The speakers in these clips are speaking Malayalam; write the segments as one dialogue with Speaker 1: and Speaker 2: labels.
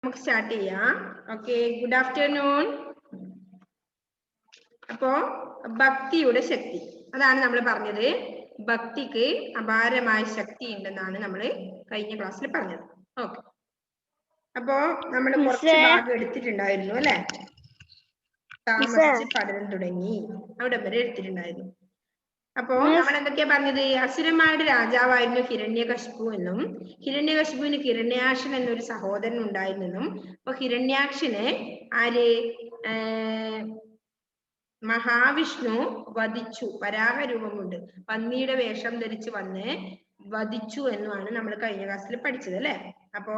Speaker 1: നമുക്ക് സ്റ്റാർട്ട് ചെയ്യാം. Okay, good afternoon. അപ്പോ ഭക്തിയുടെ ശക്തി, അതാണ് നമ്മൾ പറഞ്ഞത്. ഭക്തിക്ക് അപാരമായ ശക്തി ഉണ്ടെന്നാണ് നമ്മൾ കഴിഞ്ഞ ക്ലാസ്സിൽ പറഞ്ഞത്. ഓക്കെ, അപ്പോ നമ്മൾ കുറച്ച് ഭാഗം എടുത്തിട്ടുണ്ടായിരുന്നു അല്ലെ. താമസിച്ച് പഠനം തുടങ്ങി, അവിടെ വരെ എടുത്തിട്ടുണ്ടായിരുന്നു. അപ്പോ നമ്മൾ എന്തൊക്കെയാ പറഞ്ഞത്? അസുരന്മാരുടെ രാജാവായിരുന്നു ഹിരണ്യകശിപു എന്നും, ഹിരണ്യകശിപുവിന് ഹിരണ്യാക്ഷൻ എന്നൊരു സഹോദരൻ ഉണ്ടായിരുന്നെന്നും, അപ്പൊ ഹിരണ്യാക്ഷന് ആര് മഹാവിഷ്ണു വധിച്ചു, വരാഹരൂപം കൊണ്ട് പന്നിയുടെ വേഷം ധരിച്ച് വന്ന് വധിച്ചു എന്നുമാണ് നമ്മൾ കഴിഞ്ഞ ക്ലാസ്സിൽ പഠിച്ചത് അല്ലെ. അപ്പോ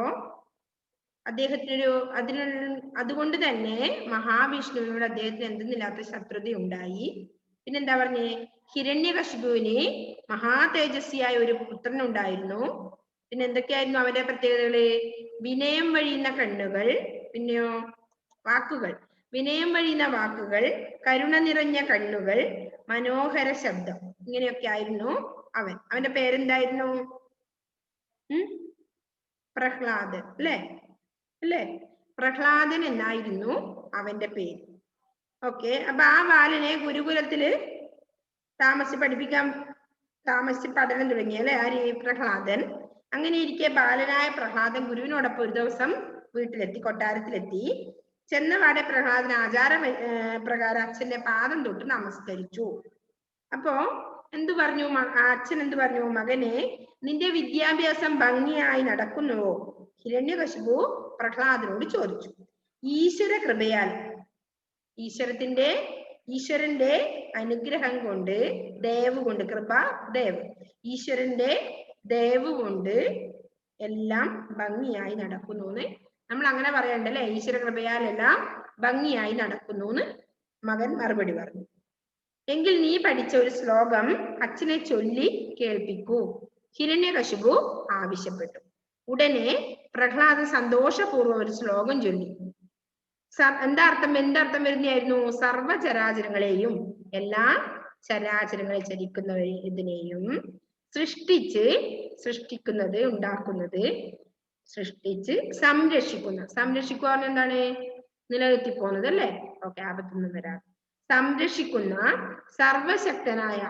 Speaker 1: അദ്ദേഹത്തിനൊരു അതുകൊണ്ട് തന്നെ മഹാവിഷ്ണുവിനോട് അദ്ദേഹത്തിന് എന്തെന്നില്ലാത്ത ശത്രുത ഉണ്ടായി. പിന്നെന്താ പറഞ്ഞേ? ഹിരണ്യകശിപുവിന് മഹാതേജസ്വിയായ ഒരു പുത്രൻ ഉണ്ടായിരുന്നു. പിന്നെ എന്തൊക്കെയായിരുന്നു അവന്റെ പ്രത്യേകതകള്? വിനയം വഴിയുന്ന കണ്ണുകൾ, പിന്നെയോ വാക്കുകൾ, വിനയം വഴിയുന്ന വാക്കുകൾ, കരുണ നിറഞ്ഞ കണ്ണുകൾ, മനോഹര ശബ്ദം, ഇങ്ങനെയൊക്കെ ആയിരുന്നു അവന്റെ പേരെന്തായിരുന്നു? പ്രഹ്ലാദൻ അല്ലേ? പ്രഹ്ലാദൻ എന്നായിരുന്നു അവന്റെ പേര്. ഓക്കെ, അപ്പൊ ആ ബാലനെ ഗുരുകുലത്തില് താമസിച്ച് പഠനം തുടങ്ങി അല്ലെ, ആര്? പ്രഹ്ലാദൻ. അങ്ങനെ ഇരിക്കെ ബാലനായ പ്രഹ്ലാദൻ ഗുരുവിനോടൊപ്പം ഒരു ദിവസം വീട്ടിലെത്തി, കൊട്ടാരത്തിലെത്തി. ചെന്നപാടെ പ്രഹ്ലാദൻ ആചാര പ്രകാരം അച്ഛന്റെ പാദം തൊട്ട് നമസ്കരിച്ചു. അപ്പോ എന്തു പറഞ്ഞു അച്ഛൻ? എന്തു പറഞ്ഞു? മകനെ, നിന്റെ വിദ്യാഭ്യാസം ഭംഗിയായി നടക്കുന്നുവോ? ഹിരണ്യകശിപു പ്രഹ്ലാദനോട് ചോദിച്ചു. ഈശ്വര കൃപയാൽ, ഈശ്വരന്റെ അനുഗ്രഹം കൊണ്ട്, ദയവ് കൊണ്ട്, കൃപ ദയവ്, ഈശ്വരന്റെ ദയവ് കൊണ്ട് എല്ലാം ഭംഗിയായി നടക്കുന്നു എന്ന് നമ്മൾ അങ്ങനെ പറയണ്ടല്ലേ. ഈശ്വര കൃപയാൽ എല്ലാം ഭംഗിയായി നടക്കുന്നു എന്ന് മകൻ മറുപടി പറഞ്ഞു. എങ്കിൽ നീ പഠിച്ച ഒരു ശ്ലോകം അച്ഛനെ ചൊല്ലി കേൾപ്പിക്കൂ, ഹിരണ്യകശിപു ആവശ്യപ്പെട്ടു. ഉടനെ പ്രഹ്ലാദൻ സന്തോഷപൂർവ്വം ഒരു ശ്ലോകം ചൊല്ലി. എന്തർത്ഥം വരുന്നതായിരുന്നു? സർവചരാചരങ്ങളെയും, എല്ലാ ചരാചരങ്ങളെ ചരിക്കുന്നതിനെയും സൃഷ്ടിക്കുന്നത്, ഉണ്ടാക്കുന്നത്, സൃഷ്ടിച്ച് സംരക്ഷിക്കുക എന്താണ്? നിലനിർത്തി പോകുന്നത് അല്ലേ. ഓക്കെ, ആപത്തൊന്നും വരാതെ സംരക്ഷിക്കുന്ന സർവശക്തനായ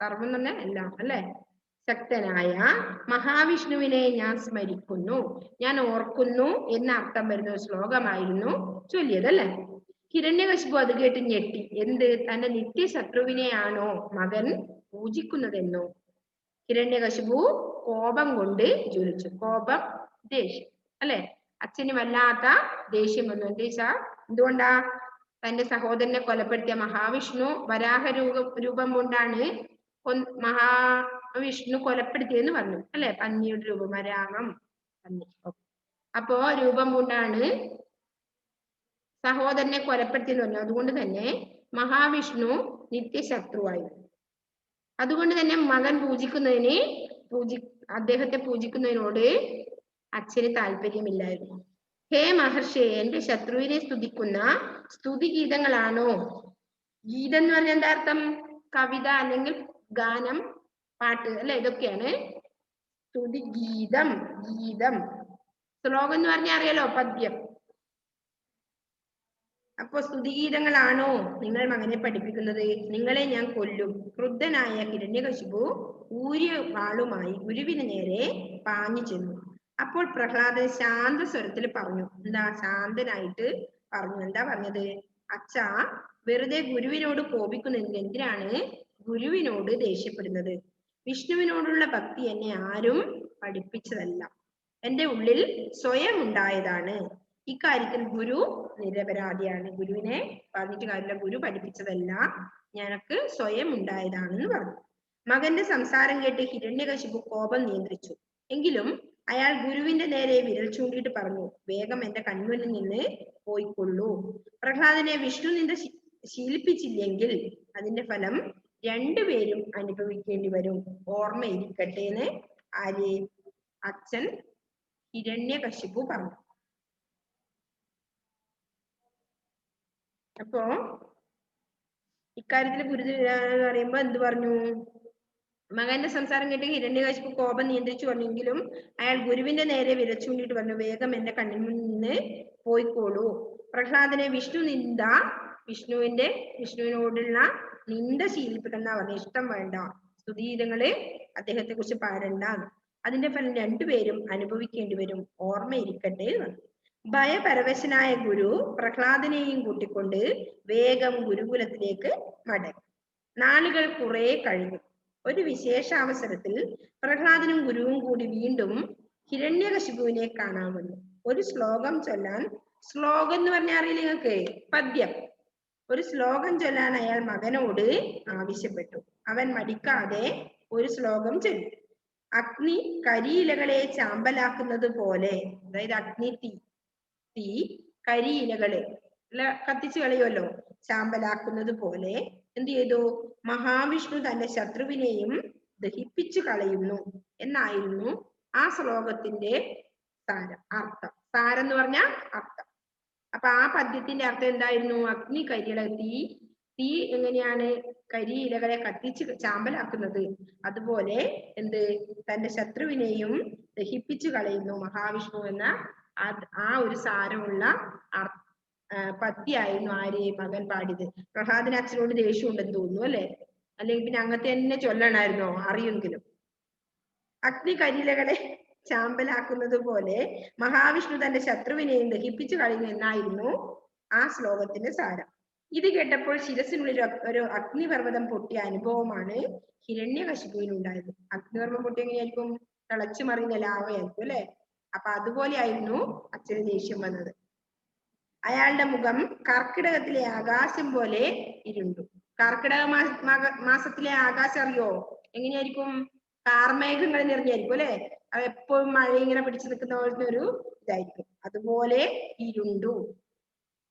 Speaker 1: സർവം എന്ന് പറഞ്ഞാൽ എല്ലാം അല്ലെ, ശക്തനായ മഹാവിഷ്ണുവിനെ ഞാൻ സ്മരിക്കുന്നു, ഞാൻ ഓർക്കുന്നു എന്ന അർത്ഥം വരുന്ന ഒരു ശ്ലോകമായിരുന്നു ചൊല്ലിയത് അല്ലെ. ഹിരണ്യകശിപു അത് കേട്ട് ഞെട്ടി. എന്ത്? തന്റെ നിത്യശത്രുവിനെയാണോ മകൻ പൂജിക്കുന്നതെന്നോ? ഹിരണ്യകശിപു കോപം കൊണ്ട് ജ്വലിച്ചു. കോപം, ദേഷ്യം അല്ലെ. അച്ഛന് വല്ലാത്ത ദേഷ്യം വന്നു. എന്തുകൊണ്ടാ? തന്റെ സഹോദരനെ കൊലപ്പെടുത്തിയ മഹാവിഷ്ണു വരാഹ രൂപം കൊണ്ടാണ് മഹാവിഷ്ണു കൊലപ്പെടുത്തിയെന്ന് പറഞ്ഞു അല്ലെ. പന്നിയുടെ രൂപം, വരാഹം, പന്നി. അപ്പോ രൂപം കൊണ്ടാണ് സഹോദരനെ കൊലപ്പെടുത്തിയെന്ന് പറഞ്ഞു. അതുകൊണ്ട് തന്നെ മഹാവിഷ്ണു നിത്യശത്രുവായി. അതുകൊണ്ട് തന്നെ മകൻ അദ്ദേഹത്തെ പൂജിക്കുന്നതിനോട് അച്ഛന് താല്പര്യമില്ലായിരുന്നു. ഹേ മഹർഷി, എന്റെ ശത്രുവിനെ സ്തുതിക്കുന്ന സ്തുതിഗീതങ്ങളാണോ? ഗീതം എന്ന് പറഞ്ഞാൽ എന്താ അർത്ഥം? കവിത അല്ലെങ്കിൽ ഗാനം, പാട്ട് അല്ലെ, ഇതൊക്കെയാണ് സ്തുതിഗീതം. ശ്ലോകം എന്ന് പറഞ്ഞാൽ അറിയാലോ, പദ്യം. അപ്പോ സ്തുതിഗീതങ്ങളാണോ നിങ്ങൾ മകനെ പഠിപ്പിക്കുന്നത്? നിങ്ങളെ ഞാൻ കൊല്ലും. ക്രുദ്ധനായ ഹിരണ്യകശിപു ഊരിയ വാളുമായി ഗുരുവിന് നേരെ പാഞ്ഞു ചെന്നു. അപ്പോൾ പ്രഹ്ലാദൻ ശാന്ത സ്വരത്തിൽ പറഞ്ഞു. ശാന്തനായിട്ട് പറഞ്ഞു. എന്താ പറഞ്ഞത്? അച്ഛാ, വെറുതെ ഗുരുവിനോട് കോപിക്കുന്നത് എന്തിനാണ് ഗുരുവിനോട് ദേഷ്യപ്പെടുന്നത്? വിഷ്ണുവിനോടുള്ള ഭക്തി എന്നെ ആരും പഠിപ്പിച്ചതല്ല, എന്റെ ഉള്ളിൽ സ്വയം ഉണ്ടായതാണ്. ഇക്കാര്യത്തിൽ ഗുരു നിരപരാധിയാണ്. ഗുരുവിനെ പറഞ്ഞിട്ട് കാര്യമില്ല, ഗുരു പഠിപ്പിച്ചതല്ല, ഞനക്ക് സ്വയം ഉണ്ടായതാണെന്ന് പറഞ്ഞു. മകന്റെ സംസാരം കേട്ട് ഹിരണ്യകശിപു കോപം നിയന്ത്രിച്ചു. എങ്കിലും അയാൾ ഗുരുവിന്റെ നേരെ വിരൽ ചൂണ്ടിയിട്ട് പറഞ്ഞു, വേഗം എന്റെ കൺമുന്നിൽ നിന്ന് പോയിക്കൊള്ളൂ. പ്രഹ്ലാദനെ വിഷ്ണു നിന്ദ ശീലിപ്പിച്ചില്ലെങ്കിൽ അതിന്റെ ഫലം രണ്ടുപേരും അനുഭവിക്കേണ്ടി വരും. ഓർമ്മയിരിക്കട്ടെ എന്ന് അച്ഛൻ ഹിരണ്യകശിപു പറഞ്ഞു. അപ്പോ ഇക്കാര്യത്തിൽ ഗുരു പറയുമ്പോ എന്ത് പറഞ്ഞു? മകന്റെ സംസാരം കേട്ട് ഹിരണ്യകശിപു കോപം നിയന്ത്രിച്ചു പറഞ്ഞെങ്കിലും അയാൾ ഗുരുവിന്റെ നേരെ വിരൽ ചൂണ്ടിയിട്ട് പറഞ്ഞു, വേഗം എന്റെ കണ്ണിൽ നിന്ന് പോയിക്കോളൂ. പ്രഹ്ലാദനെ വിഷ്ണുവിനോടുള്ള നിന്ദ ശീലിപ്പിക്കുന്ന പറഞ്ഞ, ഇഷ്ടം വേണ്ട, സ്തുതിഗീതങ്ങള് അദ്ദേഹത്തെ കുറിച്ച് പാടണ്ട, അതിന്റെ ഫലം രണ്ടുപേരും അനുഭവിക്കേണ്ടി വരും, ഓർമ്മയിരിക്കട്ടെ. ഭയപരവശനായ ഗുരു പ്രഹ്ലാദനെയും കൂട്ടിക്കൊണ്ട് വേഗം ഗുരുകുലത്തിലേക്ക് മടങ്ങി. നാളുകൾ കുറെ കഴിഞ്ഞു. ഒരു വിശേഷാവസരത്തിൽ പ്രഹ്ലാദനും ഗുരുവും കൂടി വീണ്ടും ഹിരണ്യകശിപുവിനെ കാണാൻ വന്നു. ഒരു ശ്ലോകം ചൊല്ലാൻ, ശ്ലോകം എന്ന് പറഞ്ഞാൽ അറിയില്ല നിങ്ങൾക്ക്, പദ്യം, ഒരു ശ്ലോകം ചൊല്ലാൻ അയാൾ മകനോട് ആവശ്യപ്പെട്ടു. അവൻ മടിക്കാതെ ഒരു ശ്ലോകം ചൊല്ലി. അഗ്നി കരിയിലകളെ ചാമ്പലാക്കുന്നത് പോലെ, അതായത് അഗ്നി തീ കരിയിലകളെ കത്തിച്ചു കളയുമല്ലോ, ചാമ്പലാക്കുന്നത് പോലെ എന്ത് ചെയ്തു? മഹാവിഷ്ണു തന്റെ ശത്രുവിനെയും ദഹിപ്പിച്ചു കളയുന്നു എന്നായിരുന്നു ആ ശ്ലോകത്തിന്റെ സാരം, അർത്ഥം. സാരം എന്ന് പറഞ്ഞാൽ അർത്ഥം. അപ്പൊ ആ പദ്യത്തിന്റെ അർത്ഥം എന്തായിരുന്നു? അഗ്നി കരിയില, തീ എങ്ങനെയാണ് കരിയിലകളെ കത്തിച്ച് ചാമ്പലാക്കുന്നത്, അതുപോലെ എന്ത് തന്റെ ശത്രുവിനെയും ദഹിപ്പിച്ചു കളയുന്നു മഹാവിഷ്ണു എന്ന ആ ഒരു സാരമുള്ള പദ്യായിരുന്നു ആര് മകൻ പാടിയത്. പ്രഹ്ലാദന് അച്ഛനോട് ദേഷ്യം ഉണ്ടെന്ന് തോന്നുന്നു അല്ലെ, അല്ലെങ്കിൽ പിന്നെ അങ്ങനത്തെ തന്നെ ചൊല്ലണായിരുന്നോ അറിയെങ്കിലും. അഗ്നി കരിയിലകളെ ചാമ്പലാക്കുന്നത് പോലെ മഹാവിഷ്ണു തന്റെ ശത്രുവിനെയും ദഹിപ്പിച്ചു കളയുന്നു എന്നായിരുന്നു ആ ശ്ലോകത്തിന്റെ സാരം. ഇത് കേട്ടപ്പോൾ ശിരസിനുള്ളിൽ ഒരു അഗ്നിപർവ്വതം പൊട്ടിയ അനുഭവമാണ് ഹിരണ്യകശിപുവിനുണ്ടായത്. അഗ്നിപർവ്വതം പൊട്ടി എങ്ങനെയായിരിക്കും? തിളച്ചു മറിയുന്ന ലാവയായിരിക്കും അല്ലെ. അപ്പൊ അതുപോലെയായിരുന്നു അച്ഛന് ദേഷ്യം വന്നത്. അയാളുടെ മുഖം കർക്കിടകത്തിലെ ആകാശം പോലെ ഇരുണ്ടു. കർക്കിടക മാസത്തിലെ ആകാശം അറിയോ എങ്ങനെയായിരിക്കും? കാർമേഘങ്ങൾ നിറഞ്ഞായിരിക്കും അല്ലെ. അത് എപ്പോഴും മഴ ഇങ്ങനെ പിടിച്ചു നിൽക്കുന്ന പോലത്തെ ഒരു ഇതായിരിക്കും. അതുപോലെ ഇരുണ്ടു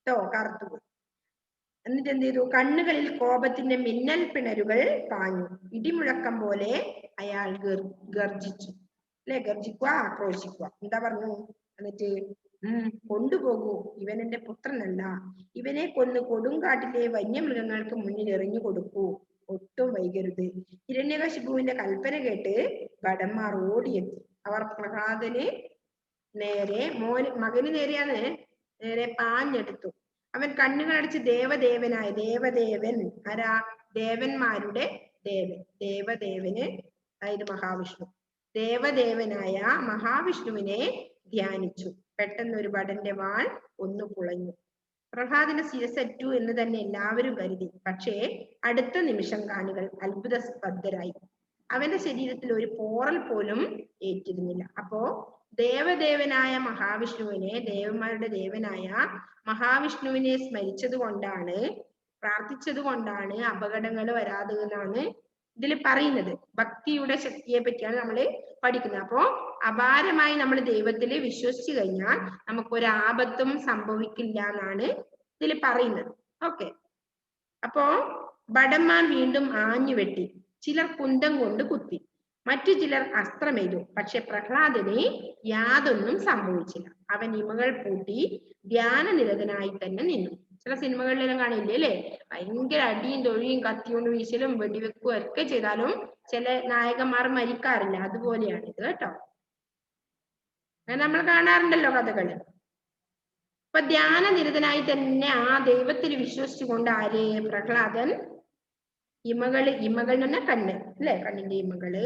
Speaker 1: ട്ടോ, കറുത്തു. എന്നിട്ട് എന്ത് ചെയ്തു? കണ്ണുകളിൽ കോപത്തിന്റെ മിന്നൽ പിണരുകൾ പാഞ്ഞു. ഇടിമുഴക്കം പോലെ അയാൾ ഗർജിച്ചു അല്ലെ. ഗർജിക്കുക, ആക്രോശിക്കുക. എന്താ പറഞ്ഞു? എന്നിട്ട് കൊണ്ടുപോകൂ, ഇവൻ എന്റെ പുത്രനല്ല, ഇവനെ കൊന്ന് കൊടുങ്കാട്ടിലെ വന്യമൃഗങ്ങൾക്ക് മുന്നിൽ എറിഞ്ഞു കൊടുക്കൂ, ഒട്ടും വൈകരുത്. ഹിരണ്യകശിപുവിന്റെ കൽപ്പന കേട്ട് ഭടന്മാർ ഓടിയെത്തി. അവർ പ്രഹ്ലാദന് നേരെ, മകന് നേരെയാണ്, നേരെ പാഞ്ഞെടുത്തു. അവൻ കണ്ണുകളടച്ച് ദേവദേവനായ, ദേവദേവൻ ആരാ? ദേവന്മാരുടെ ദേവൻ, ദേവദേവന് അതായത് മഹാവിഷ്ണു, ദേവദേവനായ മഹാവിഷ്ണുവിനെ ധ്യാനിച്ചു. പെട്ടെന്ന് ഒരു ഭടന്റെ വാൾ ഒന്ന് പുളഞ്ഞു. പ്രഹ്ലാദന് ശിരസറ്റു എന്ന് തന്നെ എല്ലാവരും കരുതി. പക്ഷേ അടുത്ത നിമിഷം കാണികൾ അത്ഭുതസ്തബ്ധരായി. അവന്റെ ശരീരത്തിൽ ഒരു പോറൽ പോലും ഏറ്റിരുന്നില്ല. അപ്പോ ദേവദേവനായ മഹാവിഷ്ണുവിനെ, ദേവന്മാരുടെ ദേവനായ മഹാവിഷ്ണുവിനെ സ്മരിച്ചത് കൊണ്ടാണ്, പ്രാർത്ഥിച്ചത് കൊണ്ടാണ് അപകടങ്ങൾ വരാതെ എന്നാണ് ഇതിൽ പറയുന്നത്. ഭക്തിയുടെ ശക്തിയെ പറ്റിയാണ് നമ്മൾ പഠിക്കുന്നത്. അപ്പോ അപാരമായി നമ്മൾ ദൈവത്തിൽ വിശ്വസിച്ചു കഴിഞ്ഞാൽ നമുക്കൊരു ആപത്തും സംഭവിക്കില്ല എന്നാണ് ഇതിൽ പറയുന്നത്. ഓക്കെ. അപ്പോ ഭടന്മാർ വീണ്ടും ആഞ്ഞു വെട്ടി. ചിലർ കുന്തം കൊണ്ട് കുത്തി, മറ്റു ചിലർ അസ്ത്രമെയ്തു. പക്ഷെ പ്രഹ്ലാദന് യാതൊന്നും സംഭവിച്ചില്ല. അവൻ ഇമകൾ പൂട്ടി ധ്യാനനിരതനായി തന്നെ നിന്നു. ചില സിനിമകളിലെല്ലാം കാണില്ലേ അല്ലെ, ഭയങ്കര അടിയും തൊഴിയും കത്തിയോണ്ട് വീശലും വെടിവെക്കും ഒക്കെ ചെയ്താലും ചില നായകന്മാർ മരിക്കാറില്ല. അതുപോലെയാണ് ഇത് കേട്ടോ. അങ്ങനെ നമ്മൾ കാണാറുണ്ടല്ലോ കഥകള്. അപ്പൊ ധ്യാനനിരതനായി തന്നെ ആ ദൈവത്തിൽ വിശ്വസിച്ചുകൊണ്ട് ആര്? പ്രഹ്ലാദൻ ഇമകൾ തന്നെ കണ്ണ് അല്ലെ, കണ്ണിന്റെ ഇമകള്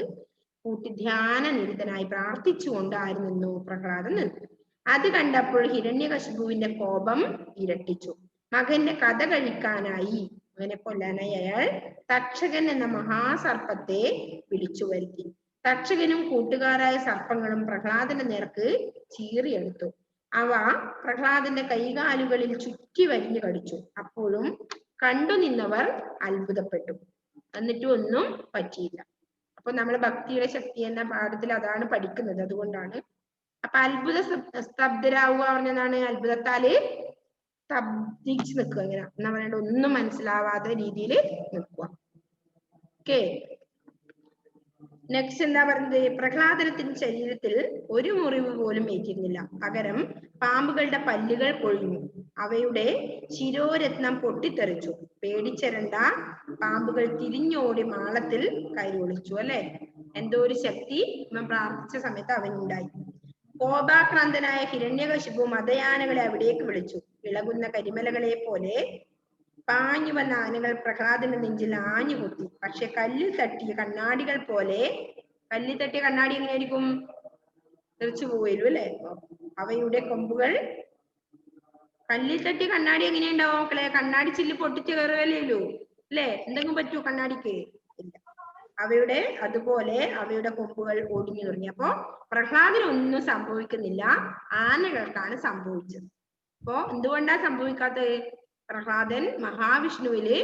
Speaker 1: കൂട്ടി ധ്യാനനിരതനായി പ്രാർത്ഥിച്ചുകൊണ്ട് ആര് നിന്നു? പ്രഹ്ലാദൻ നിന്നു. അത് കണ്ടപ്പോൾ ഹിരണ്യകശിപുവിന്റെ കോപം ഇരട്ടിച്ചു. മകന്റെ കഥ കഴിക്കാനായി, മകനെ കൊല്ലാനായി അയാൾ തക്ഷകൻ എന്ന മഹാസർപ്പത്തെ വിളിച്ചു വരുത്തി. തക്ഷകനും കൂട്ടുകാരായ സർപ്പങ്ങളും പ്രഹ്ലാദന്റെ നേർക്ക് ചീറിയെടുത്തു. അവ പ്രഹ്ലാദന്റെ കൈകാലുകളിൽ ചുറ്റി വരിഞ്ഞു കടിച്ചു. അപ്പോഴും കണ്ടു നിന്നവർ അത്ഭുതപ്പെട്ടു. എന്നിട്ടും ഒന്നും പറ്റിയില്ല. അപ്പൊ നമ്മൾ ഭക്തിയുടെ ശക്തി എന്ന പാഠത്തിൽ അതാണ് പഠിക്കുന്നത്. അതുകൊണ്ടാണ്. അപ്പൊ സ്തബ്ധരാവുക പറഞ്ഞതാണ്, അത്ഭുതത്താല് സ്തബ്ധിച്ച് നിൽക്കുക. ഇങ്ങനെ എന്നാ പറയണ്ട, ഒന്നും മനസ്സിലാവാത്ത രീതിയിൽ നിൽക്കുക. ഓക്കെ. നെക്സ്റ്റ് എന്താ പറയുന്നത്? പ്രഹ്ലാദനത്തിന്റെ ശരീരത്തിൽ ഒരു മുറിവ് പോലും ഏറ്റിരുന്നില്ല. പകരം പാമ്പുകളുടെ പല്ലുകൾ കൊഴിഞ്ഞു, അവയുടെ ശിരോരത്നം പൊട്ടിത്തെറിച്ചു. പേടിച്ചരണ്ട, പാമ്പുകൾ തിരിഞ്ഞോടി മാളത്തിൽ കയറി ഒളിച്ചു. അല്ലെ, എന്തോ ഒരു ശക്തി ഇവൻ പ്രാർത്ഥിച്ച സമയത്ത് അവനുണ്ടായി. കോപാക്രാന്തനായ ഹിരണ്യകശിപു മതയാനകളെ അവിടേക്ക് വിളിച്ചു. ഇളകുന്ന കരിമലകളെ പോലെ പാഞ്ഞു വന്ന ആനകൾ പ്രഹ്ലാദന്റെ നെഞ്ചിൽ ആഞ്ഞുകുത്തി. പക്ഷെ കല്ലിൽ തട്ടിയ കണ്ണാടികൾ പോലെ, കല്ലിൽ തട്ടിയ കണ്ണാടി എങ്ങനെയായിരിക്കും? തെറിച്ചു പോവുകയല്ലോ അല്ലെ. അവയുടെ കൊമ്പുകൾ കല്ലിൽ തട്ടിയ കണ്ണാടി എങ്ങനെയുണ്ടാവും മക്കളെ? കണ്ണാടി ചില്ല് പൊട്ടിച്ച് കയറുകയല്ലോ അല്ലെ. എന്തെങ്കിലും പറ്റൂ കണ്ണാടിക്ക്? ഇല്ല. അവയുടെ അതുപോലെ അവയുടെ കൊമ്പുകൾ ഒടിഞ്ഞു തുടങ്ങി. അപ്പോ പ്രഹ്ലാദന് ഒന്നും സംഭവിക്കുന്നില്ല, ആനകൾക്കാണ് സംഭവിച്ചത്. അപ്പോ എന്തുകൊണ്ടാ സംഭവിക്കാത്തത്? പ്രഹ്ലാദൻ മഹാവിഷ്ണുവില്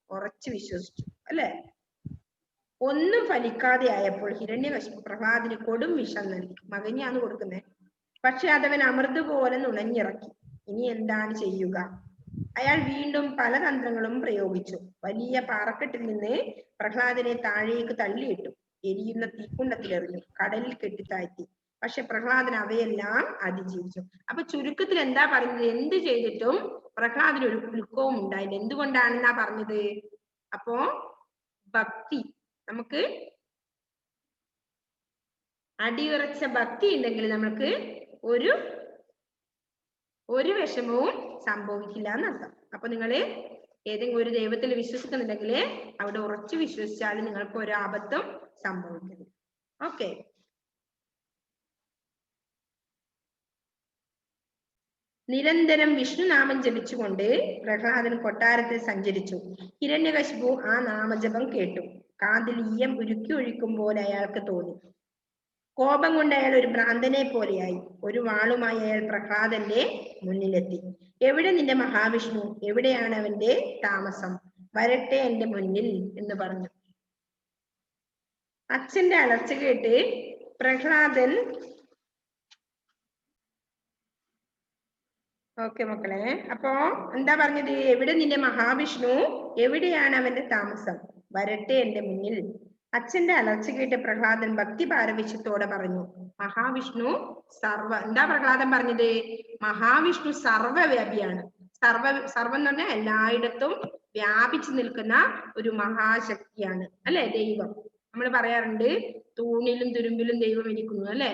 Speaker 1: ഉറച്ചു വിശ്വസിച്ചു അല്ലെ. ഒന്നും ഫലിക്കാതെ ആയപ്പോൾ ഹിരണ്യകശിപു പ്രഹ്ലാദന് കൊടും വിഷം നൽകി. മകനെയാണ് കൊടുക്കുന്നത്, പക്ഷെ അതവൻ അമൃത് പോലെ നുണഞ്ഞിറക്കി. ഇനി എന്താണ് ചെയ്യുക? അയാൾ വീണ്ടും പല തന്ത്രങ്ങളും പ്രയോഗിച്ചു. വലിയ പാറക്കെട്ടിൽ നിന്ന് പ്രഹ്ലാദനെ താഴേക്ക് തള്ളിയിട്ടു. എരിയുന്ന തീക്കുണ്ടത്തിലെറിഞ്ഞു, കടലിൽ കെട്ടിത്താഴ്ത്തി. പക്ഷെ പ്രഹ്ലാദൻ അവയെല്ലാം അതിജീവിച്ചു. അപ്പൊ ചുരുക്കത്തിൽ എന്താ പറഞ്ഞത്? എന്ത് ചെയ്തിട്ടും പ്രഹ്ലാദന് ഒരു കുലുക്കവും ഉണ്ടായില്ല. എന്തുകൊണ്ടാണെന്നാ പറഞ്ഞത്? അപ്പോ ഭക്തി, നമുക്ക് അടിയുറച്ച ഭക്തി ഉണ്ടെങ്കിൽ നമുക്ക് ഒരു വിഷമവും സംഭവിക്കില്ല എന്നർത്ഥം. അപ്പൊ നിങ്ങള് ഏതെങ്കിലും ഒരു ദൈവത്തിൽ വിശ്വസിക്കുന്നുണ്ടെങ്കിൽ അവിടെ ഉറച്ചു വിശ്വസിച്ചാൽ നിങ്ങൾക്ക് ഒരു ആപത്തും സംഭവിക്കില്ല. ഓക്കെ. നിരന്തരം വിഷ്ണുനാമം ജപിച്ചുകൊണ്ട് പ്രഹ്ലാദൻ കൊട്ടാരത്തിൽ സഞ്ചരിച്ചു. ഹിരണ്യകശിപു ആ നാമജപം കേട്ടു. കാതിൽ ഈയം ഉരുക്കി ഒഴിക്കും പോലെ അയാൾക്ക് തോന്നി. കോപം കൊണ്ട് അയാൾ ഒരു ഭ്രാന്തനെ പോലെയായി. ഒരു വാളുമായി അയാൾ പ്രഹ്ലാദന്റെ മുന്നിലെത്തി. എവിടെ നിന്റെ മഹാവിഷ്ണു? എവിടെയാണ് അവന്റെ താമസം? വരട്ടെ എന്റെ മുന്നിൽ എന്ന് പറഞ്ഞു. അച്ഛന്റെ അലർച്ച കേട്ട് പ്രഹ്ലാദൻ, ഓക്കെ മക്കളെ, അപ്പോ എന്താ പറഞ്ഞത്? എവിടെ നിന്റെ മഹാവിഷ്ണു? എവിടെയാണ് അവന്റെ താമസം? വരട്ടെ എന്റെ മുന്നിൽ. അച്ഛന്റെ അലർച്ച കേട്ട് പ്രഹ്ലാദൻ ഭക്തി പാരവശ്യത്തോടെ പറഞ്ഞു, മഹാവിഷ്ണു എന്താ പ്രഹ്ലാദൻ പറഞ്ഞത്? മഹാവിഷ്ണു സർവവ്യാപിയാണ്. സർവം എന്ന് പറഞ്ഞാൽ എല്ലായിടത്തും വ്യാപിച്ചു നിൽക്കുന്ന ഒരു മഹാശക്തിയാണ് അല്ലെ ദൈവം. നമ്മൾ പറയാറുണ്ട് തൂണിലും തുരുമ്പിലും ദൈവം ഇരിക്കുന്നു അല്ലെ.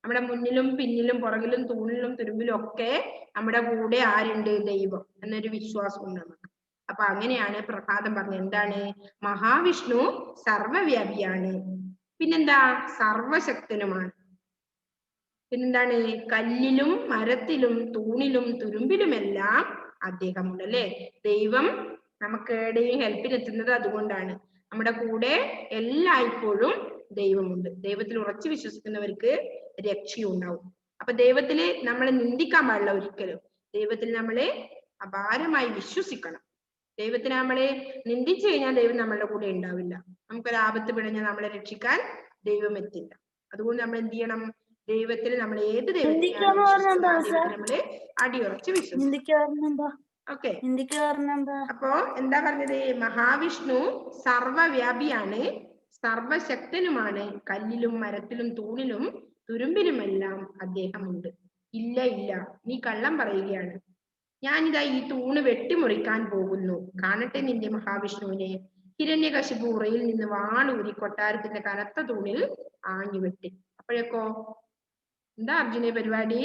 Speaker 1: നമ്മുടെ മുന്നിലും പിന്നിലും പുറകിലും തൂണിലും തുരുമ്പിലും ഒക്കെ നമ്മുടെ കൂടെ ആരുണ്ട്? ദൈവം എന്നൊരു വിശ്വാസം ഉണ്ട് നമുക്ക്. അപ്പൊ അങ്ങനെയാണ് പ്രഹ്ലാദൻ പറഞ്ഞത്. എന്താണ്? മഹാവിഷ്ണു സർവവ്യാപിയാണ്, പിന്നെന്താ? സർവശക്തനുമാണ്. പിന്നെന്താണ്? കല്ലിലും മരത്തിലും തൂണിലും തുരുമ്പിലുമെല്ലാം അദ്ദേഹമുണ്ട് അല്ലെ. ദൈവം നമുക്ക് എവിടെയും ഹെൽപ്പിനെത്തുന്നത് അതുകൊണ്ടാണ്. നമ്മുടെ കൂടെ എല്ലായ്പ്പോഴും ദൈവമുണ്ട്. ദൈവത്തിൽ ഉറച്ചു വിശ്വസിക്കുന്നവർക്ക് രക്ഷയുണ്ടാവും. അപ്പൊ ദൈവത്തില് നമ്മളെ നിന്ദിക്കാൻ പാടില്ല ഒരിക്കലും. ദൈവത്തിൽ നമ്മളെ അപാരമായി വിശ്വസിക്കണം. ദൈവത്തിനെ നമ്മളെ നിന്ദിച്ചു കഴിഞ്ഞാൽ ദൈവം നമ്മളുടെ കൂടെ ഉണ്ടാവില്ല. നമുക്കൊരു ആപത്ത് പിടഞ്ഞാൽ നമ്മളെ രക്ഷിക്കാൻ ദൈവം എത്തില്ല. അതുകൊണ്ട് നമ്മൾ എന്ത് ചെയ്യണം? ദൈവത്തിൽ നമ്മൾ ഏത് ദൈവത്തിനാണ് നമ്മള് അടിയുറച്ച് വിശ്വസിക്കണം. ഓക്കെ. അപ്പോ എന്താ പറഞ്ഞത്? മഹാവിഷ്ണു സർവവ്യാപിയാണ്, സർവശക്തനുമാണ്. കല്ലിലും മരത്തിലും തൂണിലും തുരുമ്പിലുമെല്ലാം അദ്ദേഹമുണ്ട്. ഇല്ല ഇല്ല, നീ കള്ളം പറയുകയാണ്. ഞാനിതാ ഈ തൂണ് വെട്ടിമുറിക്കാൻ പോകുന്നു. കാണട്ടെ നിന്റെ മഹാവിഷ്ണുവിനെ. ഹിരണ്യകശിപു ഉറയിൽ നിന്ന് വാളൂരി കൊട്ടാരത്തിന്റെ കനത്ത തൂണിൽ ആഞ്ഞു വെട്ടി. അപ്പോഴേക്കോ എന്താ അർജുന പരിപാടി?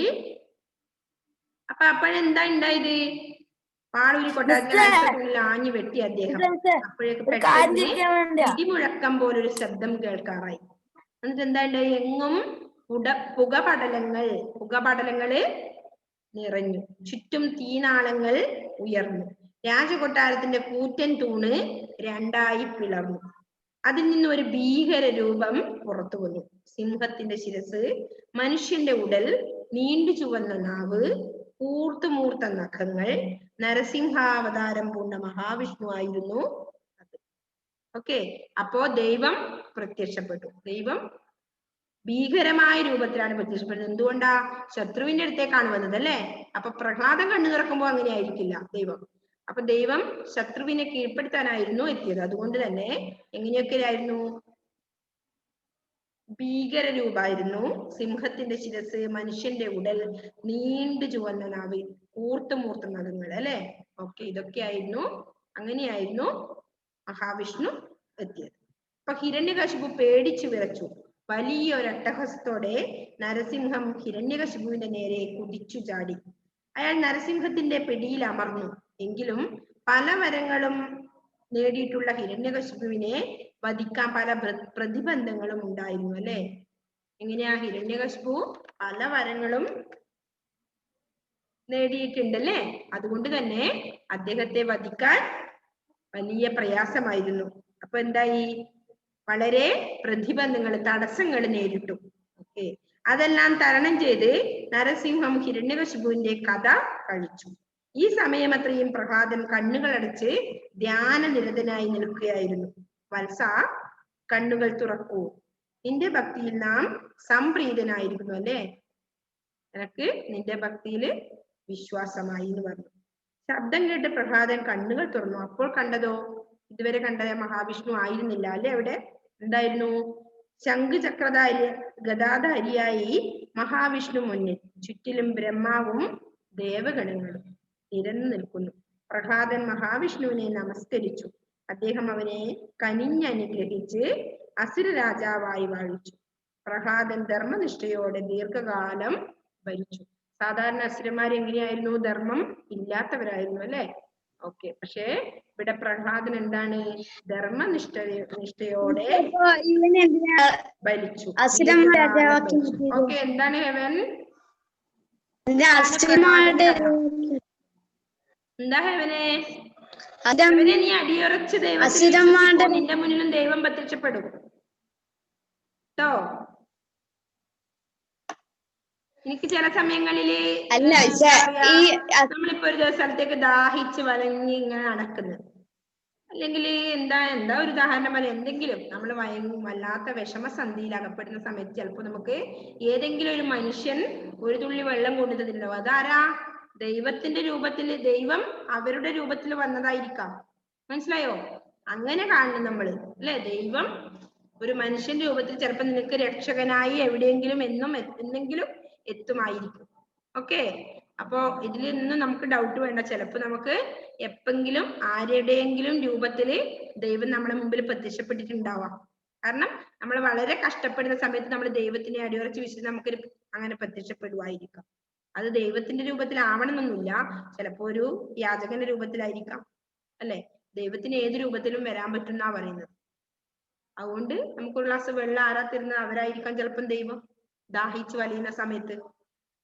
Speaker 1: അപ്പോഴെന്താ ഉണ്ടായത്? വാളൂരി കൊട്ടാരത്തിന്റെ കനത്ത തൂണിൽ ആഞ്ഞു വെട്ടി അദ്ദേഹം. അപ്പോഴേക്ക് പെട്ടെന്ന് ഇടിമുഴക്കം പോലൊരു ശബ്ദം കേൾക്കാറായി. എന്നിട്ട് എന്താ ഉണ്ടായി? എങ്ങും പുകപടലങ്ങള് നിറഞ്ഞു. ചുറ്റും തീനാളങ്ങൾ ഉയർന്നു. രാജകൊട്ടാരത്തിന്റെ കൂറ്റൻ തൂണ് രണ്ടായി പിളർന്നു. അതിൽ നിന്ന് ഒരു ഭീകര രൂപം പുറത്തു വന്നു. സിംഹത്തിന്റെ ശിരസ്, മനുഷ്യന്റെ ഉടൽ, നീണ്ടു ചുവന്ന നാവ്, കൂർത്തുമൂർത്ത നഖങ്ങൾ. നരസിംഹാവതാരം പൂണ്ട മഹാവിഷ്ണു ആയിരുന്നു അത്. ഓക്കെ. അപ്പോ ദൈവം പ്രത്യക്ഷപ്പെട്ടു. ദൈവം ഭീകരമായ രൂപത്തിലാണ് പ്രത്യക്ഷപ്പെടുന്നത്. എന്തുകൊണ്ടാ? ശത്രുവിന്റെ അടുത്തേക്കാണ് വന്നത് അല്ലെ. അപ്പൊ പ്രഹ്ലാദൻ കണ്ണു തുറക്കുമ്പോ അങ്ങനെ ആയിരിക്കില്ല ദൈവം. അപ്പൊ ദൈവം ശത്രുവിനെ കീഴ്പ്പെടുത്താനായിരുന്നു എത്തിയത്. അതുകൊണ്ട് തന്നെ എങ്ങനെയൊക്കെ ആയിരുന്നു? ഭീകര രൂപായിരുന്നു. സിംഹത്തിന്റെ ശിരസ്, മനുഷ്യന്റെ ഉടൽ, നീണ്ടു ചുവന്ന നാവ്, കൂർത്തുമൂർത്ത നഖങ്ങൾ അല്ലെ. ഓക്കെ. ഇതൊക്കെയായിരുന്നു, അങ്ങനെയായിരുന്നു മഹാവിഷ്ണു എത്തിയത്. അപ്പൊ ഹിരണ്യകശിപു പേടിച്ചു വിറച്ചു. വലിയൊരട്ടഹസത്തോടെ നരസിംഹം ഹിരണ്യകശിപുവിന്റെ നേരെ കുതിച്ചു ചാടി. അയാൾ നരസിംഹത്തിന്റെ പിടിയിൽ അമർന്നു. എങ്കിലും പല വരങ്ങളും നേടിയിട്ടുള്ള ഹിരണ്യകശിപുവിനെ വധിക്കാൻ പല പ്രതിബന്ധങ്ങളും ഉണ്ടായിരുന്നു അല്ലെ. എങ്ങനെയാ? ഹിരണ്യകശിപു പല വരങ്ങളും നേടിയിട്ടുണ്ടല്ലേ. അതുകൊണ്ട് തന്നെ അദ്ദേഹത്തെ വധിക്കാൻ വലിയ പ്രയാസമായിരുന്നു. അപ്പൊ എന്തായി? വളരെ പ്രതിബന്ധങ്ങൾ, തടസ്സങ്ങൾ നേരിട്ടു. ഓക്കെ, അതെല്ലാം തരണം ചെയ്ത് നരസിംഹം ഹിരണ്യകശിപുവിന്റെ കഥ കഴിച്ചു. ഈ സമയം അത്രയും പ്രഹ്ലാദൻ കണ്ണുകൾ അടച്ച് ധ്യാനനിരതനായി നിൽക്കുകയായിരുന്നു. വത്സ, കണ്ണുകൾ തുറക്കൂ. നിന്റെ ഭക്തിയിൽ നാം സംപ്രീതനായിരിക്കുന്നു അല്ലേ. എനക്ക് നിന്റെ ഭക്തിയിൽ വിശ്വാസമായി എന്ന് പറഞ്ഞു. ശബ്ദം കേട്ട് പ്രഹ്ലാദൻ കണ്ണുകൾ തുറന്നു. അപ്പോൾ കണ്ടതോ ഇതുവരെ കണ്ട മഹാവിഷ്ണു ആയിരുന്നില്ല അല്ലെ. അവിടെ എന്തായിരുന്നു? ശംഖ് ചക്രധാരി ഗദാധാരിയായി മഹാവിഷ്ണു മുന്നിൽ, ചുറ്റിലും ബ്രഹ്മാവും ദേവഗണങ്ങളും നിരന്നു നിൽക്കുന്നു. പ്രഹ്ലാദൻ മഹാവിഷ്ണുവിനെ നമസ്കരിച്ചു. അദ്ദേഹം അവനെ കനിഞ്ഞനുഗ്രഹിച്ച് അസുര രാജാവായി വാഴിച്ചു. പ്രഹ്ലാദൻ ധർമ്മനിഷ്ഠയോടെ ദീർഘകാലം ഭരിച്ചു. സാധാരണ അസുരന്മാർ എങ്ങനെയായിരുന്നു? ധർമ്മം ഇല്ലാത്തവരായിരുന്നു അല്ലെ. ഓക്കെ, പക്ഷേ ഇവിടെ പ്രഹ്ലാദൻ എന്താണ്? നിഷ്ഠയോടെ ഭരിച്ചു. ഓക്കെ, എന്താണ് ഹെവൻ? എന്താ ഹെവനെ? ഹെവനെ നീ അടിയുറച്ച് ദൈവത്തിൽ നിന്റെ മുന്നിലും ദൈവം പ്രത്യക്ഷപ്പെടും കേട്ടോ. എനിക്ക് ചില സമയങ്ങളില് നമ്മളിപ്പോ ഒരു സ്ഥലത്തേക്ക് ദാഹിച്ച് വലഞ്ഞ് ഇങ്ങനെ നടക്കുന്നു, അല്ലെങ്കിൽ എന്താ ഒരു ഉദാഹരണം പോലെ എന്തെങ്കിലും നമ്മൾ വല്ലാത്ത വിഷമസന്ധിയിൽ അകപ്പെടുന്ന സമയത്ത് ചിലപ്പോൾ നമുക്ക് ഏതെങ്കിലും ഒരു മനുഷ്യൻ ഒരു തുള്ളി വെള്ളം കൊണ്ടുതന്നിട്ടുണ്ടാവും. അതാരാ? ദൈവത്തിന്റെ രൂപത്തിൽ, ദൈവം അവരുടെ രൂപത്തിൽ വന്നതായിരിക്കാം. മനസ്സിലായോ? അങ്ങനെ കാണണം നമ്മള് അല്ലെ. ദൈവം ഒരു മനുഷ്യന്റെ രൂപത്തിൽ ചിലപ്പോൾ നിനക്ക് രക്ഷകനായി എവിടെയെങ്കിലും എന്തെങ്കിലും എത്തുമായിരിക്കും. ഓക്കെ, അപ്പോ ഇതിൽ നിന്നും നമുക്ക് ഡൗട്ട് വേണ്ട. ചിലപ്പോൾ നമുക്ക് എപ്പെങ്കിലും ആരുടെയെങ്കിലും രൂപത്തില് ദൈവം നമ്മുടെ മുമ്പിൽ പ്രത്യക്ഷപ്പെട്ടിട്ടുണ്ടാവാം. കാരണം നമ്മൾ വളരെ കഷ്ടപ്പെടുന്ന സമയത്ത് നമ്മൾ ദൈവത്തിനെ അടിയുറച്ച് വിശ്വസിച്ച് നമുക്ക് അങ്ങനെ പ്രത്യക്ഷപ്പെടുവായിരിക്കാം. അത് ദൈവത്തിന്റെ രൂപത്തിലാവണമെന്നൊന്നുമില്ല. ചിലപ്പോ ഒരു യാചകന്റെ രൂപത്തിലായിരിക്കാം അല്ലെ. ദൈവത്തിന് ഏത് രൂപത്തിലും വരാൻ പറ്റുന്നാ പറയുന്നത്. അതുകൊണ്ട് നമുക്കൊരു ഗ്ലാസ് വെള്ളം ആരാ തരുന്നത്? അവരായിരിക്കാം ചിലപ്പം ദൈവം. ദാഹിച്ച് വലയുന്ന സമയത്ത്,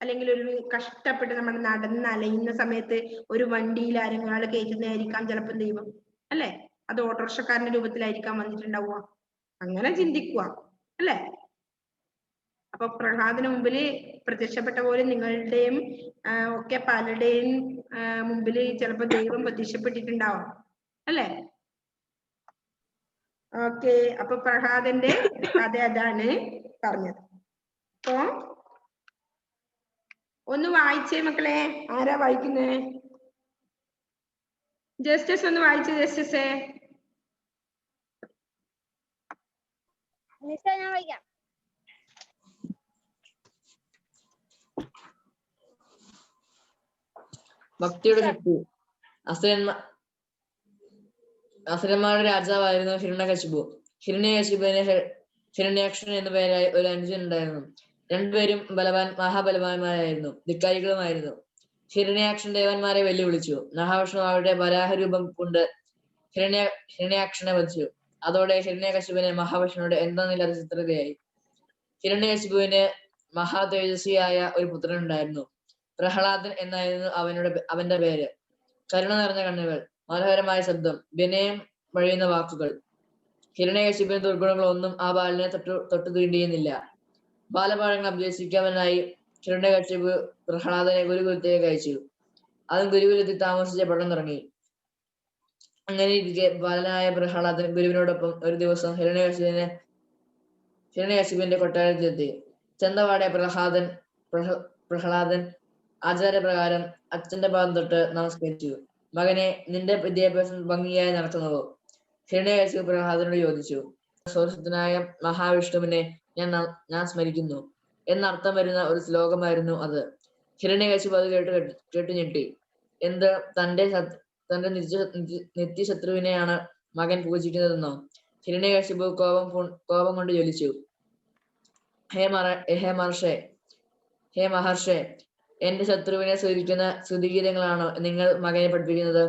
Speaker 1: അല്ലെങ്കിൽ ഒരു കഷ്ടപ്പെട്ട് നമ്മൾ നടന്ന് അലയുന്ന സമയത്ത് ഒരു വണ്ടിയിൽ ആരെങ്കിലും ആൾ കയറ്റുന്നതായിരിക്കാം ചിലപ്പം ദൈവം അല്ലെ. അത് ഓട്ടോറിക്ഷക്കാരന്റെ രൂപത്തിലായിരിക്കാം വന്നിട്ടുണ്ടാവുക. അങ്ങനെ ചിന്തിക്കുക അല്ലെ. അപ്പൊ പ്രഹ്ലാദന് മുമ്പില് പ്രത്യക്ഷപ്പെട്ട പോലെ നിങ്ങളുടെയും ഒക്കെ പലരുടെയും മുമ്പില് ചിലപ്പോ ദൈവം പ്രത്യക്ഷപ്പെട്ടിട്ടുണ്ടാവാം അല്ലെ. ഓക്കെ, അപ്പൊ പ്രഹ്ലാദന്റെ കഥ അതാണ് പറഞ്ഞത്. അപ്പൊ ഒന്ന് വായിച്ചേ മക്കളെ. ആരാ വായിക്കുന്നേ? ജസ്റ്റസ് ഒന്ന് വായിച്ചു. ജസ്റ്റസേ.
Speaker 2: ഭക്തിയുടെ ശക്തി. അസുരന്മാരുടെ രാജാവായിരുന്നു ഹിരണ്യകശിപു. ഹിരണ്യകശിപുവിന് ഹിരണ്യാക്ഷൻ എന്നു പേരായ ഒരു അനുജൻ ഉണ്ടായിരുന്നു. രണ്ടുപേരും മഹാബലവാന്മാരായിരുന്നു, ധിക്കാരികളുമായിരുന്നു. ഹിരണ്യാക്ഷൻ ദേവന്മാരെ വെല്ലുവിളിച്ചു. മഹാവിഷ്ണു അവരുടെ വരാഹരൂപം കൊണ്ട് ഹിരണ്യാക്ഷനെ വധിച്ചു. അതോടെ ഹിരണ്യകശിപുവിന് മഹാവിഷ്ണുവിടെ എന്താന്നില്ലാത്ത ചിത്രതയായി. ഹിരണ്യകശിപുവിന് മഹാതേജസ്വിയായ ഒരു പുത്രൻ ഉണ്ടായിരുന്നു. പ്രഹ്ലാദൻ എന്നായിരുന്നു അവന്റെ പേര്. കരുണ നിറഞ്ഞ കണ്ണുകൾ, മനോഹരമായ ശബ്ദം, വിനയം വഴിയുന്ന വാക്കുകൾ. ഹിരണ്യകശിപുവിന് ദുർഗുണങ്ങളൊന്നും ആ ബാലനെ തൊട്ടു തീണ്ടിയുന്നില്ല. ബാലപാഠങ്ങൾ അഭ്യസിക്കാനായി ഹിരണ്യകശിപു പ്രഹ്ലാദനെ ഗുരുകുലത്തേക്ക് അയച്ചു. അതും ഗുരുകുലത്തിൽ താമസിച്ച പഠനം തുടങ്ങി. അങ്ങനെ ഇരിക്കെ ബാലനായ പ്രഹ്ലാദൻ ഗുരുവിനോടൊപ്പം ഒരു ദിവസം ഹിരണ്യകശിപുവിന്റെ കൊട്ടാരത്തിലെത്തി. ചെന്നപാടെ പ്രഹ്ലാദൻ ആചാരപ്രകാരം അച്ഛന്റെ പാദം തൊട്ട് നമസ്കരിച്ചു. മകനെ, നിന്റെ വിദ്യാഭ്യാസം ഭംഗിയായി നടത്തുന്നുവോ? ഹിരണ്യകശിപു പ്രഹ്ലാദനോട് ചോദിച്ചു. സോദരനായ മഹാവിഷ്ണുവിനെ ഞാൻ സ്മരിക്കുന്നു എന്നർത്ഥം വരുന്ന ഒരു ശ്ലോകമായിരുന്നു അത്. ഹിരണ്യകശിപു അത് കേട്ട് ഞെട്ടി. എന്ത്? തന്റെ നിത്യശത്രുവിനെയാണ് മകൻ പൂജിക്കുന്നതെന്നോ? ഹിരണ്യകശിപു കോപം കൊണ്ട് ജ്വലിച്ചു. ഹേ മഹർഷേ, എന്റെ ശത്രുവിനെ സ്തുതിക്കുന്ന സ്തുതിഗീതങ്ങളാണോ നിങ്ങൾ മകനെ പഠിപ്പിക്കുന്നത്?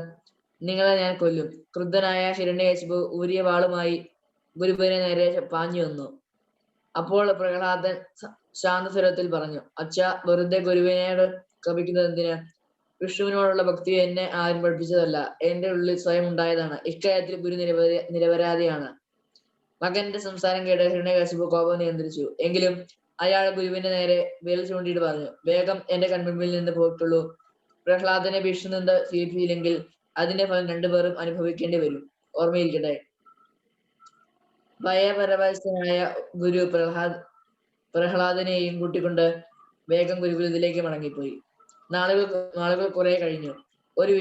Speaker 2: നിങ്ങളെ ഞാൻ കൊല്ലും. ക്രുദ്ധനായ ഹിരണ്യകശിപു ഊരിയ വാളുമായി ഗുരുവിനെ നേരെ പാഞ്ഞു വന്നു. അപ്പോൾ പ്രഹ്ലാദൻ ശാന്തസ്വരത്തിൽ പറഞ്ഞു, അച്ഛാ, വെറുതെ ഗുരുവിനോട് കപിക്കുന്നത് എന്തിന്? വിഷ്ണുവിനോടുള്ള ഭക്തി എന്നെ ആരും പഠിപ്പിച്ചതല്ല, എന്റെ ഉള്ളിൽ സ്വയം ഉണ്ടായതാണ്. ഇക്കാര്യത്തിൽ ഗുരു നിരപരാധിയാണ്. മകന്റെ സംസാരം കേട്ട് ഹിരണ്യകശിപു കോപം നിയന്ത്രിച്ചു. എങ്കിലും അയാൾ ഗുരുവിന്റെ നേരെ വിരൽ ചൂണ്ടിയിട്ട് പറഞ്ഞു, വേഗം എന്റെ കൺമുമ്പിൽ നിന്ന് പോയിട്ടുള്ളൂ. പ്രഹ്ലാദനെ വിഷ്ണുനിന്ദ സ്വീകരിച്ചില്ലെങ്കിൽ അതിന്റെ ഫലം രണ്ടുപേരും അനുഭവിക്കേണ്ടി വരും. ഓർമ്മയിരിക്കട്ടെ. ഭയപരവശനായ ഗുരു പ്രഹ്ലാദനെയും കൂട്ടിക്കൊണ്ട് വേഗം ഗുരുകുലത്തിലേക്ക് മടങ്ങിപ്പോയി. നാളുകൾ കുറെ കഴിഞ്ഞു. ഒരു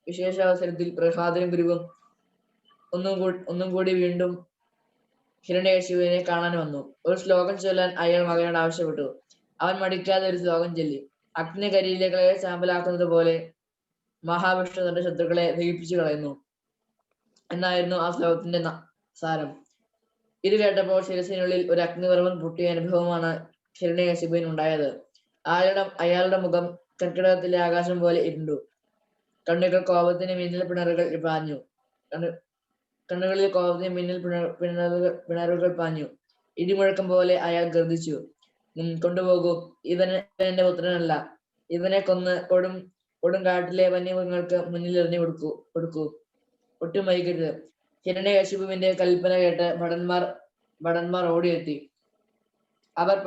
Speaker 2: വിശേഷാവസരത്തിൽ പ്രഹ്ലാദനും ഗുരുവും ഒന്നും കൂടി വീണ്ടും ഹിരണ്യകശിപുവിനെ കാണാൻ വന്നു. ഒരു ശ്ലോകം ചൊല്ലാൻ അയാൾ മകനോട് ആവശ്യപ്പെട്ടു. അവൻ മടിക്കാതെ ഒരു ശ്ലോകം ചൊല്ലി. അഗ്നി കരിയിലകളെ ചാമ്പലാക്കുന്നത് പോലെ മഹാവിഷ്ണു തന്റെ ശത്രുക്കളെ ദഹിപ്പിച്ചു കളയുന്നു എന്നായിരുന്നു ആ ശ്ലോകത്തിന്റെ സാരം. ഇത് കേട്ടപ്പോൾ ശിരസിനുള്ളിൽ ഒരു അഗ്നിപർവ്വം പൊട്ടിയ അനുഭവമാണ് ഹിരണ്യകശിപുവിന് ഉണ്ടായത്. അയാളുടെ മുഖം കർക്കിടകത്തിലെ ആകാശം പോലെ ഇരുണ്ടു. കണ്ണുകളിൽ കോപത്തിന് മിന്നൽ പിണറുകൾ പാഞ്ഞു. ഇടിമുഴക്കം പോലെ അയാൾ ഗർജിച്ചു, കൊണ്ടുപോകൂ, ഇവൻ എന്റെ പുത്രനല്ല. ഇവനെ കൊന്ന് കൊടുങ്കാട്ടിലെ വന്യമൃഗങ്ങൾക്ക് മുന്നിൽ എറിഞ്ഞു കൊടുക്കൂ. ഒട്ടും വൈകരുത്. ഹിരണ്യകശിപുവിന്റെ കൽപ്പന കേട്ട് ഭടന്മാർ ഓടിയെത്തി. അവർ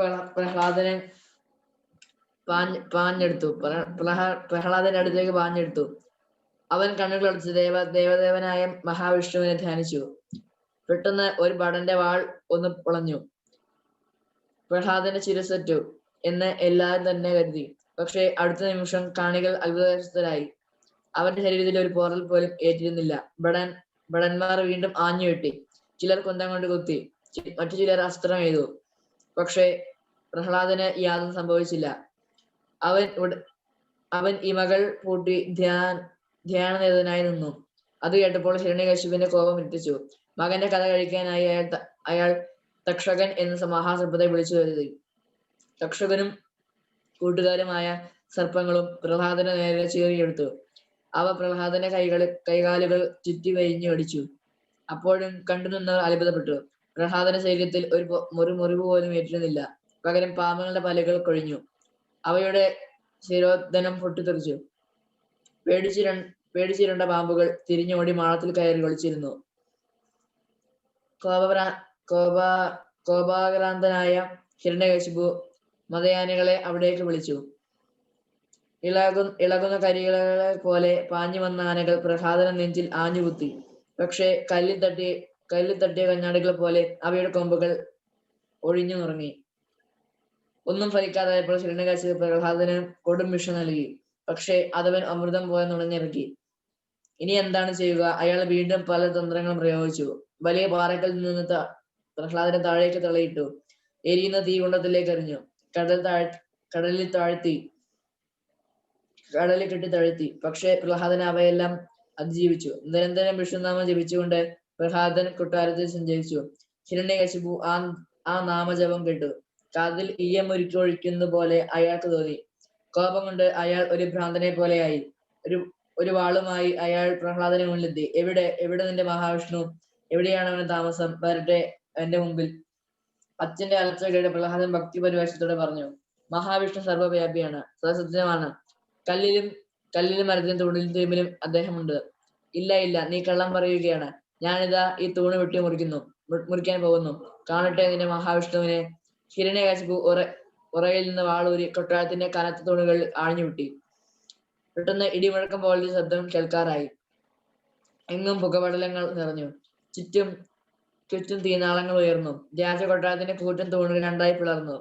Speaker 2: പ്രഹ്ലാദന്റെ അടുത്തേക്ക് പാഞ്ഞെടുത്തു. അവൻ കണ്ണുകളടച്ച് ദേവദേവനായ മഹാവിഷ്ണുവിനെ ധ്യാനിച്ചു. പെട്ടെന്ന് ഒരു ഭടന്റെ വാൾ ഒന്ന് പൊളഞ്ഞു. പ്രഹ്ലാദന്റെ ശിരസ്സറ്റു എന്ന് എല്ലാവരും തന്നെ കരുതി. പക്ഷേ അടുത്ത നിമിഷം കാണികൾ അത്ഭുതരായി. അവന്റെ ശരീരത്തിൽ ഒരു പോറൽ പോലും ഏറ്റിരുന്നില്ല. ഭടന്മാർ വീണ്ടും ആഞ്ഞു വെട്ടി. ചിലർ കുന്തം കൊണ്ട് കുത്തി, മറ്റു ചിലർ അസ്ത്രം എയ്തു. പക്ഷേ പ്രഹ്ലാദന് യാതൊന്നും സംഭവിച്ചില്ല. അവൻ ഇമകൾ പൂട്ടി ധ്യാനനിരതനായി നിന്നു. അത് കേട്ടപ്പോൾ ഹിരണ്യകശിപുവിന്റെ കോപം ഇരട്ടിച്ചു. മകന്റെ കഥ കഴിക്കാനായി അയാൾ തക്ഷകൻ എന്ന മഹാസർപ്പത്തെ വിളിച്ചു വരുത്തി. തക്ഷകനും കൂട്ടുകാരുമായ സർപ്പങ്ങളും പ്രഹ്ലാദന്റെ നേരെ ചീറിയെടുത്തു. അവ പ്രഹ്ലാദന്റെ കൈകാലുകൾ ചുറ്റി വരിഞ്ഞു അടിച്ചു. അപ്പോഴും കണ്ടു നിന്നവർ അത്ഭുതപ്പെട്ടു. പ്രഹ്ലാദന്റെ ശരീരത്തിൽ ഒരു മുറിവ് പോലും ഏറ്റിരുന്നില്ല. പകരം പാമ്പുകളുടെ പല്ലുകൾ കൊഴിഞ്ഞു. അവയുടെ ശിരോധനം പൊട്ടിത്തെറിച്ചു. പേടിച്ചിരണ്ട പാമ്പുകൾ തിരിഞ്ഞോടി മാളത്തിൽ കയറി ഒളിച്ചിരുന്നു. കോപാക്രാന്തനായ ഹിരണ്യകശിപു മദയാനികളെ അവിടേക്ക് വിളിച്ചു. ഇളകുന്ന കരികളെ പോലെ പാഞ്ഞു വന്ന ആനകൾ പ്രഹ്ലാദന നെഞ്ചിൽ ആഞ്ഞുകുത്തി. പക്ഷേ കല്ലിൽ തട്ടിയ കഞ്ഞാടികൾ പോലെ അവയുടെ കൊമ്പുകൾ ഒഴിഞ്ഞു നുറങ്ങി. ഒന്നും ഫലിക്കാതായപ്പോൾ ഹിരണ്യകശിപു പ്രഹ്ലാദന് കൊടും വിഷ നൽകി. പക്ഷേ അതവൻ അമൃതം പോലെ നുണഞ്ഞിറക്കി. ഇനി എന്താണ് ചെയ്യുക? അയാൾ വീണ്ടും പല തന്ത്രങ്ങളും പ്രയോഗിച്ചു. വലിയ പാറക്കൽ നിന്ന് പ്രഹ്ലാദനെ താഴേക്ക് തള്ളിയിട്ടു. എരിയുന്ന തീകുണ്ടത്തിലേക്ക് എറിഞ്ഞു. കടലിൽ കെട്ടി താഴ്ത്തി. പക്ഷേ പ്രഹ്ലാദൻ അവയെല്ലാം അതിജീവിച്ചു. നിരന്തരം വിഷ്ണുനാമം ജപിച്ചുകൊണ്ട് പ്രഹ്ലാദൻ കൊട്ടാരത്തിൽ സഞ്ചരിച്ചു. ഹിരണ്യകശിപു ആ നാമജപം കേട്ടു. കാതിൽ ഈയമൊരുക്കി ഒഴിക്കുന്ന പോലെ അയാൾക്ക് തോന്നി. കോപം കൊണ്ട് അയാൾ ഒരു ഭ്രാന്തനെ പോലെയായി. ഒരു വാളുമായി അയാൾ പ്രഹ്ലാദന് മുന്നിലെത്തി. എവിടെ നിന്റെ മഹാവിഷ്ണു? എവിടെയാണ് അവന് താമസം? വരട്ടെ എന്റെ മുമ്പിൽ. അച്ഛന്റെ അലച്ച കേട്ട് പ്രഹ്ലാദൻ ഭക്തി പരിവേഷത്തോടെ പറഞ്ഞു, മഹാവിഷ്ണു സർവ്വവ്യാപിയാണ്, സത്യമാണ്. കല്ലിലും മരത്തിലും തൂണിലും തൂമ്പിലും അദ്ദേഹമുണ്ട്. ഇല്ല, നീ കള്ളം പറയുകയാണ്. ഞാനിതാ ഈ തൂണ് വെട്ടി മുറിക്കാൻ പോകുന്നു. കാണട്ടെ നിന്റെ മഹാവിഷ്ണുവിനെ. ഹിരണ്യകശിപു ഉറയിൽ നിന്ന് വാളൂരി കൊട്ടാരത്തിന്റെ കനത്ത തൂണുകളിൽ ആഞ്ഞുവിട്ടി. പെട്ടെന്ന് ഇടിമുഴക്കം പോലത്തെ ശബ്ദം കേൾക്കാറായി. എങ്ങും പുകപടലങ്ങൾ നിറഞ്ഞു. ചുറ്റും തീനാളങ്ങൾ ഉയർന്നു. രാജകൊട്ടാരത്തിന്റെ കൂറ്റൻ തൂണുകൾ രണ്ടായി പിളർന്നു.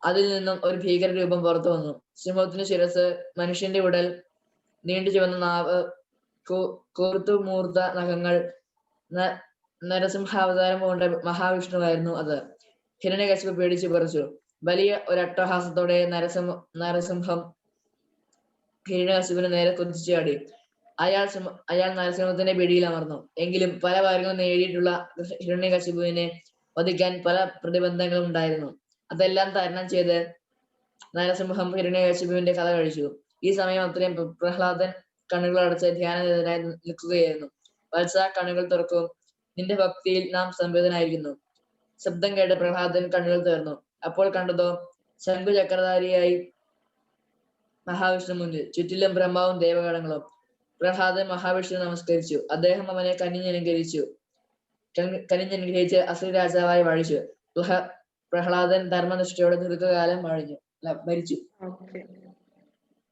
Speaker 2: അതിൽ നിന്നും ഒരു ഭീകര രൂപം പുറത്തു വന്നു. സിംഹത്തിന്റെ ശിരസ്, മനുഷ്യന്റെ ഉടൽ, നീണ്ടു ചുവന്ന നാവ്, കൂർത്തുമൂർത്ത നഖങ്ങൾ, നരസിംഹാവതാരം കൊണ്ട് മഹാവിഷ്ണുവായിരുന്നു അത്. ഹിരണ്യകശിപു പേടിച്ചു പറിച്ചു. വലിയ ഒരു അട്ടഹാസത്തോടെ നരസിംഹം ഹിരണ്യകശിപുവിന് നേരെ കുതിച്ചു ചാടി. അയാൾ നരസിംഹത്തിന്റെ പിടിയിൽ അമർന്നു. എങ്കിലും പല കാര്യങ്ങളും നേടിയിട്ടുള്ള ഹിരണ്യകശിപുവിനെ വധിക്കാൻ പല പ്രതിബന്ധങ്ങളും ഉണ്ടായിരുന്നു. അതെല്ലാം തരണം ചെയ്ത് നരസിംഹം ഹിരണ്യകശിപുവിന്റെ കഥ കഴിച്ചു. ഈ സമയം അത്രയും പ്രഹ്ലാദൻ കണ്ണുകൾ അടച്ച് ധ്യാനനിരതനായി നിൽക്കുകയായിരുന്നു. വത്സ, കണ്ണുകൾ തുറക്കൂ, നിന്റെ ഭക്തിയിൽ നാം സംവേദനായിരിക്കുന്നു. ശബ്ദം കേട്ട് പ്രഹ്ലാദൻ കണ്ണുകൾ തുറന്നു. അപ്പോൾ കണ്ടതോ ശംഖുചക്രധാരിയായി മഹാവിഷ്ണു മുന്നിൽ, ചുറ്റിലും ബ്രഹ്മാവും ദേവഗണങ്ങളും. പ്രഹ്ലാദൻ മഹാവിഷ്ണു നമസ്കരിച്ചു. അദ്ദേഹം അവനെ കനിഞ്ഞനുഗ്രഹിച്ച് അസുര രാജാവായി വാഴിച്ചു. പ്രഹ്ലാദൻ ധർമ്മനിഷ്ഠയോടെ ദീർഘകാലം ഭരിച്ചു.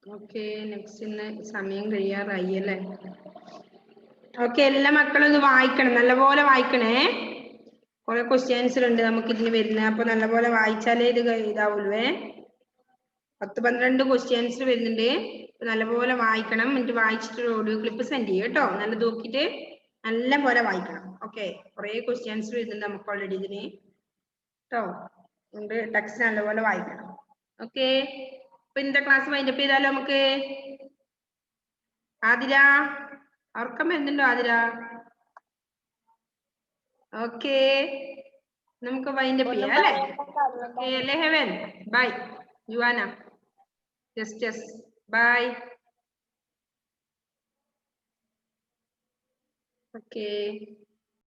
Speaker 1: ഓക്കെ നെക്സ്റ്റ് സമയം കഴിയാറായി അല്ലേ? ഓക്കെ, എല്ലാ മക്കളും ഇത് വായിക്കണം, നല്ലപോലെ വായിക്കണേ. കുറെ ക്വസ്റ്റ്യൻസ് ഉണ്ട് നമുക്ക് ഇതിന് വരുന്നത്. അപ്പൊ നല്ലപോലെ വായിച്ചാലേ ഇത് ഇതാവുള്ളൂ. 10-12 ക്വസ്റ്റ്യൻസ് വരുന്നുണ്ട്. നല്ലപോലെ വായിക്കണം. എന്നിട്ട് വായിച്ചിട്ട് ഓഡിയോ ക്ലിപ്പ് സെൻഡ് ചെയ്യും കേട്ടോ. നല്ല നോക്കിയിട്ട് നല്ല പോലെ വായിക്കണം. ഓക്കെ, കുറെ ക്വസ്റ്റ്യൻസ് വരുന്നുണ്ട് നമുക്ക് ഓൾറെഡി ഇതിന് കേട്ടോ. അതുകൊണ്ട് ടെക്സ്റ്റ് നല്ലപോലെ വായിക്കണം. ഓക്കെ, അപ്പൊ ഇന്നത്തെ ക്ലാസ് വൈൻഡപ്പ് ചെയ്താലോ നമുക്ക്? ആതിര, ഉറക്കം വരുന്നുണ്ടോ ആതിര? ഓക്കെ, നമുക്ക് വൈൻഡപ്പ് ചെയ്യാം അല്ലേ? ഓക്കെ അല്ലേ ഹെവൻ? ബൈ. യുവാന, ജസ്റ്റസ്, ബൈ. ഓക്കെ.